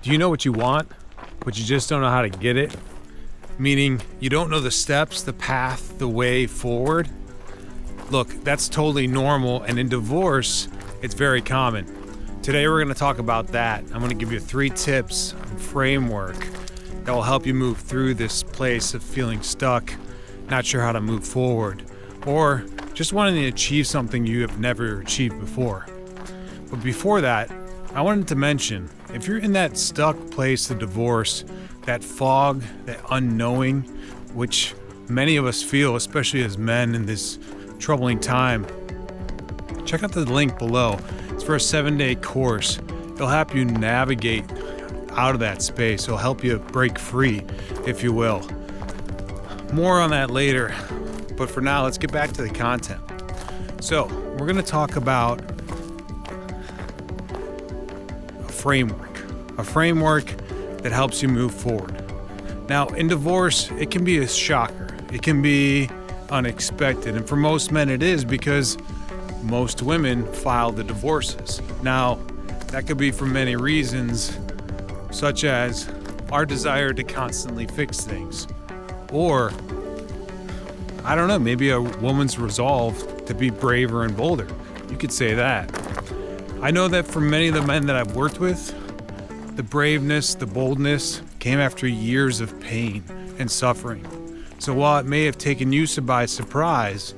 Do you know what you want, but you just don't know how to get it? Meaning you don't know the steps, the path, the way forward? Look, that's totally normal, and in divorce, it's very common. Today we're going to talk about that. I'm going to give you 3 tips and framework that will help you move through this place of feeling stuck, not sure how to move forward, or just wanting to achieve something you have never achieved before. But before that, I wanted to mention, if you're in that stuck place of divorce, that fog, that unknowing, which many of us feel, especially as men in this troubling time, check out the link below. It's for a 7-day course. It'll help you navigate out of that space. It'll help you break free, if you will. More on that later, but for now, let's get back to the content. So, we're going to talk about a framework that helps you move forward. Now, in divorce, it can be a shocker. It can be unexpected, and for most men it is, because most women file the divorces. Now, that could be for many reasons, such as our desire to constantly fix things, or I don't know, maybe a woman's resolve to be braver and bolder. You could say that. I know that for many of the men that I've worked with, the braveness, the boldness came after years of pain and suffering. So while it may have taken you by surprise,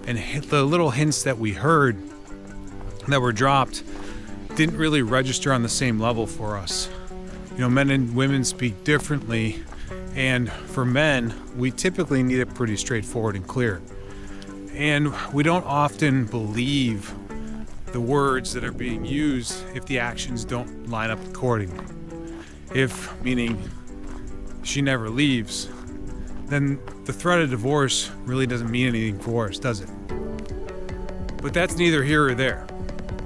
and the little hints that we heard that were dropped didn't really register on the same level for us. You know, men and women speak differently, and for men, we typically need it pretty straightforward and clear. And we don't often believe the words that are being used if the actions don't line up accordingly. If, meaning she never leaves, then the threat of divorce really doesn't mean anything for us, does it? But that's neither here or there.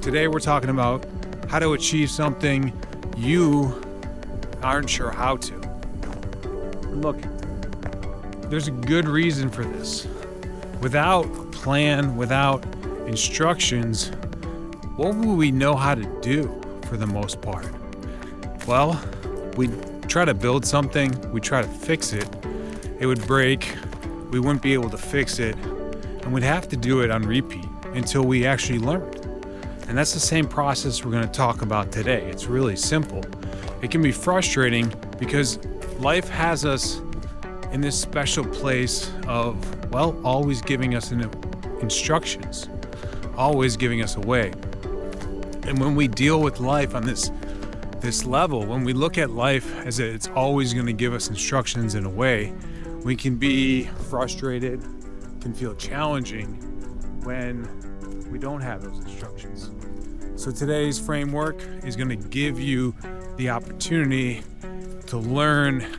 Today we're talking about how to achieve something you aren't sure how to. Look, there's a good reason for this. Without a plan, without instructions, what would we know how to do for the most part? Well, we try to build something, we try to fix it, it would break, we wouldn't be able to fix it, and we'd have to do it on repeat until we actually learned. And that's the same process we're going to talk about today. It's really simple. It can be frustrating because life has us in this special place of, well, always giving us instructions, always giving us a way. And when we deal with life on this level, when we look at life as it's always going to give us instructions in a way, we can be frustrated, can feel challenging when we don't have those instructions. So today's framework is going to give you the opportunity to learn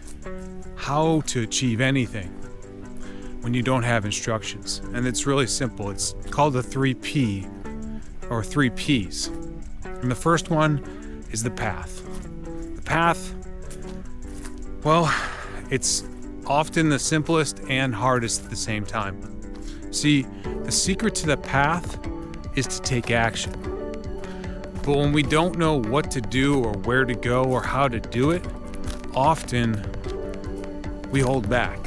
how to achieve anything when you don't have instructions. And it's really simple. It's called the 3P or 3 Ps. And the first one is the path. The path, well, it's often the simplest and hardest at the same time. See, the secret to the path is to take action. But when we don't know what to do or where to go or how to do it, often we hold back.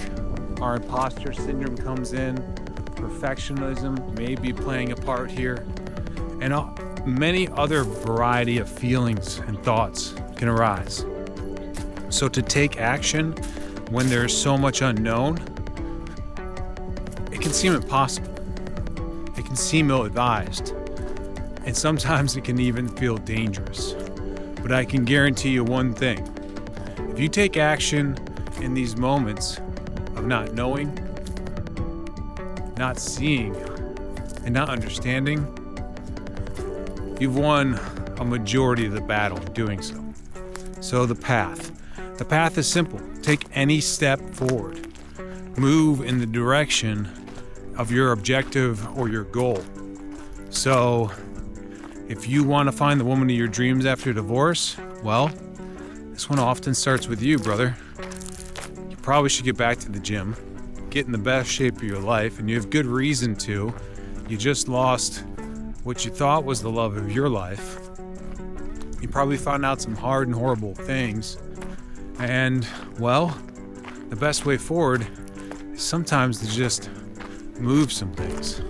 Our imposter syndrome comes in, perfectionism may be playing a part here, and many other variety of feelings and thoughts can arise. So to take action when there's so much unknown, it can seem impossible. It can seem ill-advised. And sometimes it can even feel dangerous. But I can guarantee you one thing. If you take action in these moments of not knowing, not seeing, and not understanding, you've won a majority of the battle in doing so. So the path. The path is simple. Take any step forward. Move in the direction of your objective or your goal. So if you want to find the woman of your dreams after divorce, well, this one often starts with you, brother. You probably should get back to the gym, get in the best shape of your life, and you have good reason to. You just lost what you thought was the love of your life. You probably found out some hard and horrible things. And, well, the best way forward is sometimes to just move some things.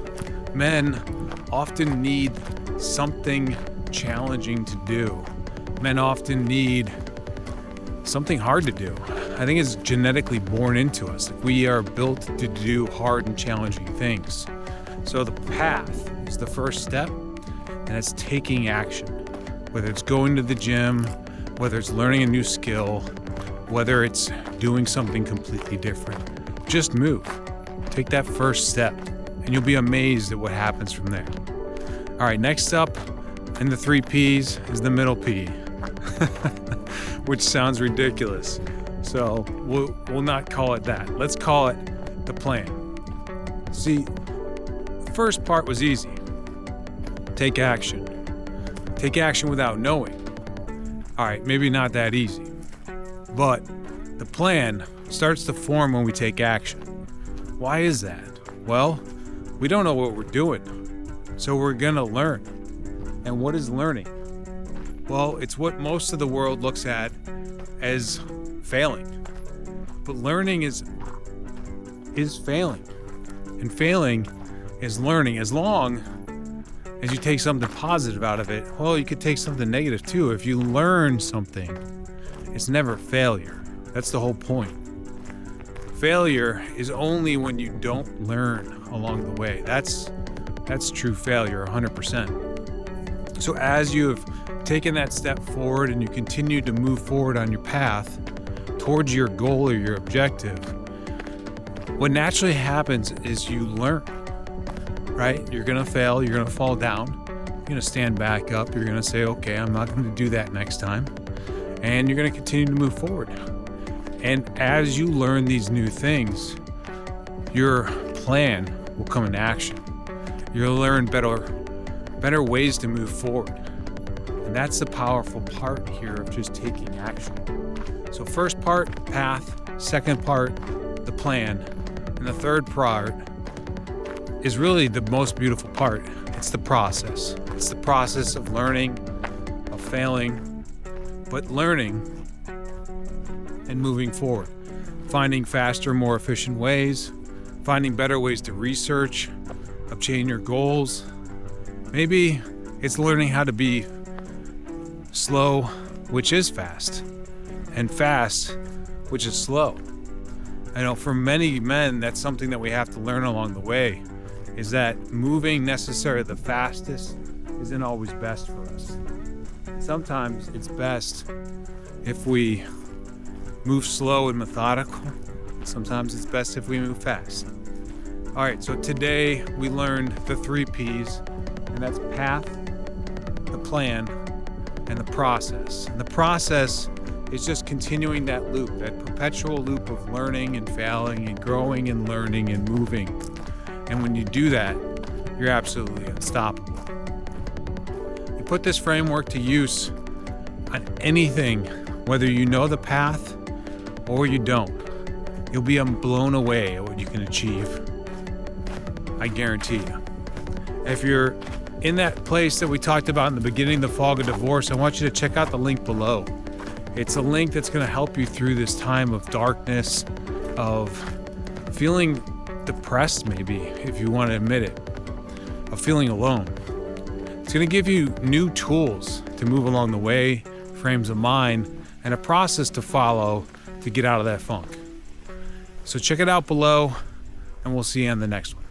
Men often need something challenging to do. Men often need something hard to do. I think it's genetically born into us. We are built to do hard and challenging things. So the path is the first step, and it's taking action. Whether it's going to the gym, whether it's learning a new skill, whether it's doing something completely different. Just move. Take that first step, and you'll be amazed at what happens from there. All right, next up in the 3 Ps is the middle P, which sounds ridiculous. So we'll not call it that. Let's call it the plan. See, the first part was easy. Take action. Take action without knowing. All right, maybe not that easy. But the plan starts to form when we take action. Why is that? Well, we don't know what we're doing, so we're gonna learn. And what is learning? Well, it's what most of the world looks at as failing. But learning is failing. And failing is learning. As long as you take something positive out of it, well, you could take something negative too. If you learn something, it's never failure. That's the whole point. Failure is only when you don't learn along the way. That's true failure, 100%. So as you have taken that step forward and you continue to move forward on your path towards your goal or your objective, what naturally happens is you learn, right? You're gonna fail, you're gonna fall down, you're gonna stand back up, you're gonna say, okay, I'm not gonna do that next time. And you're gonna continue to move forward. And as you learn these new things, your plan will come into action. You'll learn better ways to move forward. And that's the powerful part here of just taking action. So first part, path. Second part, the plan. And the third part is really the most beautiful part. It's the process. It's the process of learning, of failing, but learning and moving forward. Finding faster, more efficient ways, finding better ways to research, obtain your goals. Maybe it's learning how to be slow, which is fast, and fast, which is slow. I know for many men, that's something that we have to learn along the way, is that moving necessarily the fastest isn't always best for us. Sometimes it's best if we move slow and methodical. Sometimes it's best if we move fast. All right, so today we learned the 3 Ps, and that's path, the plan, and the process. And the process is just continuing that loop, that perpetual loop of learning and failing and growing and learning and moving. And when you do that, you're absolutely unstoppable. You put this framework to use on anything, whether you know the path or you don't. You'll be blown away at what you can achieve. I guarantee you. If you're in that place that we talked about in the beginning, the fog of divorce, I want you to check out the link below. It's a link that's going to help you through this time of darkness, of feeling depressed maybe, if you want to admit it, of feeling alone. It's going to give you new tools to move along the way, frames of mind, and a process to follow to get out of that funk. So check it out below, and we'll see you on the next one.